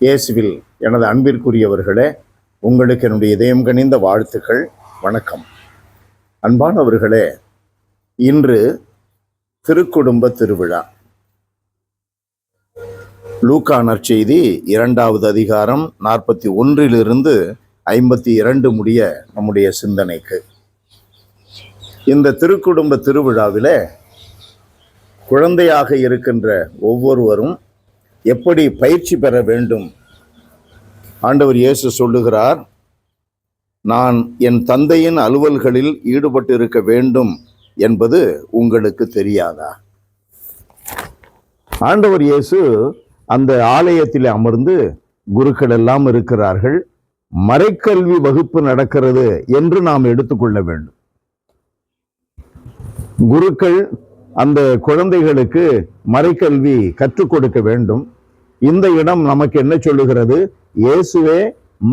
இயேசுவில் எனது அன்பிற்குரியவர்களே, உங்களுக்கு என்னுடைய இதயம் கனிந்த வாழ்த்துக்கள். வணக்கம். அன்பானவர்களே, இன்று திருக்குடும்ப திருவிழா. லூக்கா நற்செய்தி 2வது அதிகாரம் 41 52 முடிய நம்முடைய சிந்தனைக்கு. இந்த திருக்குடும்ப திருவிழாவிலே குழந்தையாக இருக்கின்ற ஒவ்வொருவரும் எப்படி பயிற்சி பெற வேண்டும்? ஆண்டவர் இயேசு சொல்லுகிறார், நான் என் தந்தையின் அலுவல்களில் ஈடுபட்டு இருக்க வேண்டும் என்பது உங்களுக்கு தெரியாதா? ஆண்டவர் இயேசு அந்த ஆலயத்தில் அமர்ந்து, குருக்கள் எல்லாம் இருக்கிறார்கள், மறைக்கல்வி வகுப்பு நடக்கிறது என்று நாம் எடுத்துக்கொள்ள வேண்டும். குருக்கள் அந்த குழந்தைகளுக்கு மறைக்கல்வி கற்றுக் கொடுக்க வேண்டும். இந்த இடம் நமக்கு என்ன சொல்லுகிறது? இயேசுவே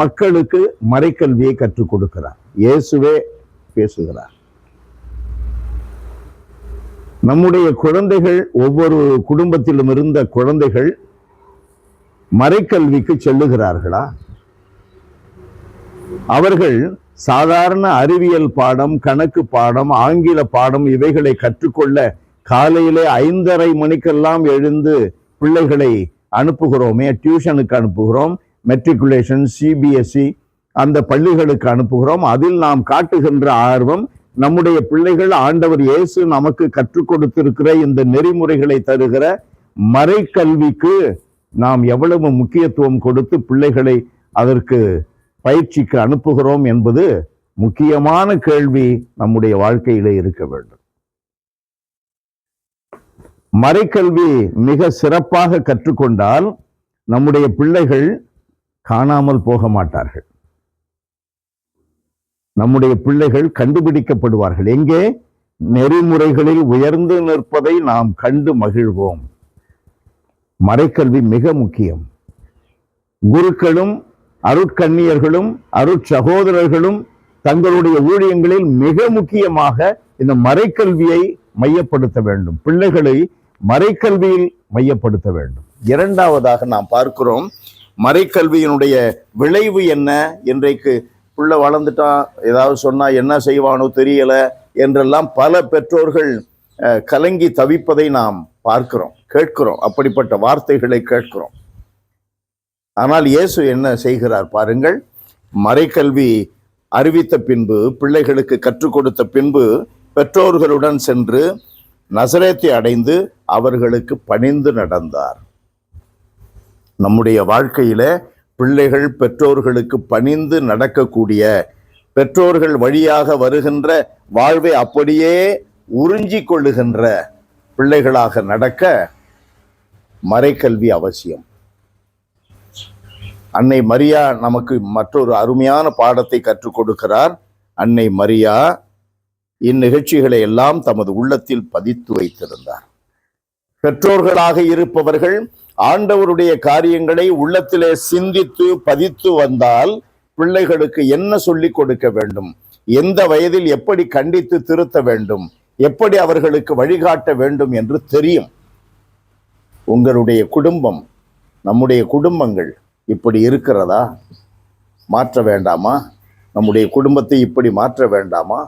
மக்களுக்கு மறைக்கல்வியை கற்றுக் கொடுக்கிறார். இயேசுவே பேசுகிறார். நம்முடைய குழந்தைகள், ஒவ்வொரு குடும்பத்திலும் இருந்த குழந்தைகள் மறைக்கல்விக்கு செல்லுகிறார்களா? அவர்கள் சாதாரண அறிவியல் பாடம், கணக்கு பாடம், ஆங்கில பாடம் இவைகளை கற்றுக்கொள்ள காலையிலே 5:30 மணிக்கெல்லாம் எழுந்து பிள்ளைகளை அனுப்புகிறோமே, டியூஷனுக்கு அனுப்புகிறோம், மெட்ரிகுலேஷன், சிபிஎஸ்இ அந்த பள்ளிகளுக்கு அனுப்புகிறோம். அதில் நாம் காட்டுகின்ற ஆர்வம், நம்முடைய பிள்ளைகள் ஆண்டவர் இயேசு நமக்கு கற்றுக் கொடுத்திருக்கிற இந்த நெறிமுறைகளை தருகிற மறைக்கல்விக்கு நாம் எவ்வளவு முக்கியத்துவம் கொடுத்து பிள்ளைகளை அதற்கு பயிற்சிக்கு அனுப்புகிறோம் என்பது முக்கியமான கேள்வி நம்முடைய வாழ்க்கையிலே இருக்க வேண்டும். மறைக்கல்வி மிக சிறப்பாக கற்றுக்கொண்டால் நம்முடைய பிள்ளைகள் காணாமல் போக மாட்டார்கள். நம்முடைய பிள்ளைகள் கண்டுபிடிக்கப்படுவார்கள். எங்கே? நெறிமுறைகளில் உயர்ந்து நிற்பதை நாம் கண்டு மகிழ்வோம். மறைக்கல்வி மிக முக்கியம். குருக்களும் அருட்கண்ணியர்களும் அருட்சகோதரர்களும் தங்களுடைய ஊழியங்களில் மிக முக்கியமாக இந்த மறைக்கல்வியை மையப்படுத்த வேண்டும். பிள்ளைகளை மறைக்கல்வியில் மையப்படுத்த வேண்டும். இரண்டாவதாக நாம் பார்க்கிறோம், மறைக்கல்வியினுடைய விளைவு என்ன? இன்றைக்கு பிள்ளை வளர்ந்துட்டான், ஏதாவது சொன்னா என்ன செய்வானோ தெரியல என்றெல்லாம் பல பெற்றோர்கள் கலங்கி தவிப்பதை நாம் பார்க்கிறோம், கேட்கிறோம். அப்படிப்பட்ட வார்த்தைகளை கேட்கிறோம். ஆனால் இயேசு என்ன செய்கிறார் பாருங்கள். மறைக்கல்வி அறிவித்த பின்பு, பிள்ளைகளுக்கு கற்றுக் கொடுத்த பின்பு, பெற்றோர்களுடன் சென்று நசரேத்தை அடைந்து அவர்களுக்கு பணிந்து நடந்தார். நம்முடைய வாழ்க்கையில பிள்ளைகள் பெற்றோர்களுக்கு பணிந்து நடக்கக்கூடிய, பெற்றோர்கள் வழியாக வருகின்ற வாழ்வை அப்படியே உறிஞ்சி கொள்ளுகின்ற பிள்ளைகளாக நடக்க மறைக்கல்வி அவசியம். அன்னை மரியா நமக்கு மற்றொரு அருமையான பாடத்தை கற்றுக் கொடுக்கிறார். அன்னை மரியா இந்நிகழ்ச்சிகளை எல்லாம் தமது உள்ளத்தில் பதித்து வைத்திருந்தார். பெற்றோர்களாக இருப்பவர்கள் ஆண்டவருடைய காரியங்களை உள்ளத்திலே சிந்தித்து பதித்து வந்தால் பிள்ளைகளுக்கு என்ன சொல்லிக் கொடுக்க வேண்டும், எந்த வயதில் எப்படி கண்டித்து திருத்த வேண்டும், எப்படி அவர்களுக்கு வழிகாட்ட வேண்டும் என்று தெரியும். உங்களுடைய குடும்பம், நம்முடைய குடும்பங்கள் இப்படி இருக்கிறதா? மாற்ற வேண்டாமா? நம்முடைய குடும்பத்தை இப்படி மாற்ற வேண்டாமா?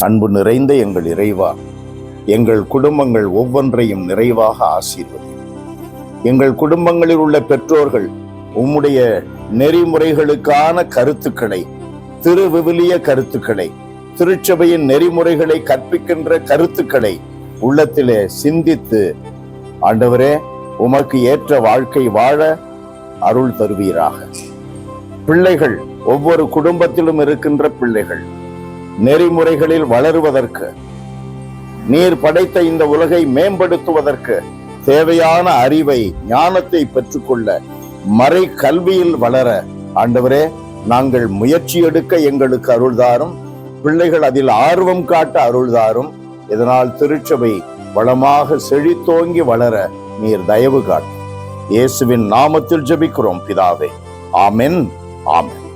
அன்பு நிறைந்த எங்கள் இறைவா, எங்கள் குடும்பங்கள் ஒவ்வொன்றையும் நிறைவாக ஆசீர்வதி. எங்கள் குடும்பங்களில் உள்ள பெற்றோர்கள் உம்முடைய நெறிமுறைகளுக்கான கருத்துக்களை, திருவிவிலிய கருத்துக்களை, திருச்சபையின் நெறிமுறைகளை கற்பிக்கின்ற கருத்துக்களை உள்ளத்திலே சிந்தித்து, ஆண்டவரே உமக்கு ஏற்ற வாழ்க்கை வாழ அருள் தருவீராக. பிள்ளைகள், ஒவ்வொரு குடும்பத்திலும் இருக்கின்ற பிள்ளைகள் நெறிமுறைகளில் வளருவதற்கு, நீர் படைத்த இந்த உலகை மேம்படுத்துவதற்கு தேவையான அறிவை, ஞானத்தை பெற்றுக்கொள்ள, மறை கல்வியில் வளர ஆண்டவரே நாங்கள் முயற்சி எடுக்க எங்களுக்கு அருள்தாரும். பிள்ளைகள் அதில் ஆர்வம் காட்ட அருள்தாரும். இதனால் திருச்சபை வளமாக செழித்தோங்கி வளர நீர் தயவு காட்டும். இயேசுவின் நாமத்தில் ஜெபிக்கிறோம் பிதாவே. ஆமென். ஆமென்.